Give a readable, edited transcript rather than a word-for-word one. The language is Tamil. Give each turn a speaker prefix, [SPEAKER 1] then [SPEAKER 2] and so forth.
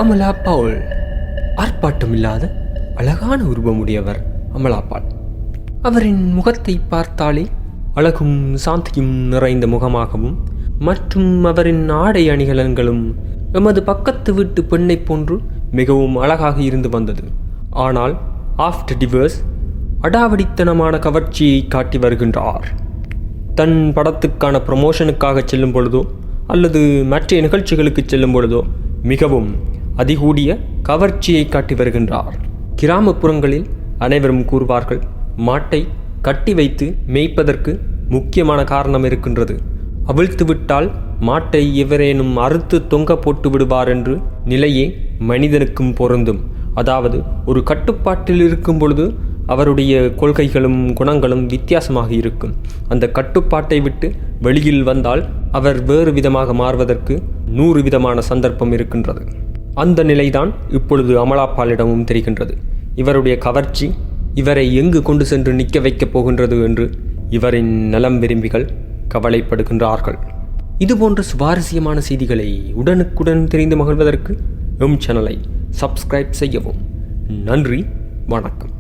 [SPEAKER 1] அமலா பவுல். ஆர்ப்பாட்டமில்லாத அழகான உருவமுடையவர் அமலா பால். அவரின் முகத்தை பார்த்தாலே அழகும் சாந்தியும் நிறைந்த முகமாகவும் மற்றும் அவரின் ஆடை அணிகலன்களும் எமது பக்கத்து வீட்டு பெண்ணை போன்று மிகவும் அழகாக இருந்து வந்தது. ஆனால் ஆஃப்டர் டிவர்ஸ் அடாவடித்தனமான கவர்ச்சியை காட்டி வருகின்றார். தன் படத்துக்கான ப்ரமோஷனுக்காக செல்லும் பொழுதோ அல்லது மற்ற நிகழ்ச்சிகளுக்கு செல்லும் பொழுதோ மிகவும் அதிகூடிய கவர்ச்சியை காட்டி வருகின்றார். கிராமப்புறங்களில் அனைவரும் கூறுவார்கள், மாட்டை கட்டி வைத்து மேய்ப்பதற்கு முக்கியமான காரணம் இருக்கின்றது. அவிழ்த்து விட்டால் மாட்டை எவரேனும் அறுத்து தொங்க போட்டு விடுவார் என்று நிலையே மனிதனுக்கும் பொருந்தும். அதாவது ஒரு கட்டுப்பாட்டில் இருக்கும் பொழுது அவருடைய கொள்கைகளும் குணங்களும் வித்தியாசமாக இருக்கும். அந்த கட்டுப்பாட்டை விட்டு வெளியில் வந்தால் அவர் வேறு விதமாக மாறுவதற்கு 100 விதமான சந்தர்ப்பம் இருக்கின்றது. அந்த நிலைதான் இப்பொழுது அமலா பாலிடமும் தெரிகின்றது. இவருடைய கவர்ச்சி இவரை எங்கு கொண்டு சென்று நிற்க வைக்கப் போகின்றது என்று இவரின் நலம் விரும்பிகள் கவலைப்படுகின்றார்கள். இதுபோன்ற சுவாரஸ்யமான செய்திகளை உடனுக்குடன் தெரிந்து மகிழ்வதற்கு எம் சேனலை சப்ஸ்கிரைப் செய்யவும். நன்றி, வணக்கம்.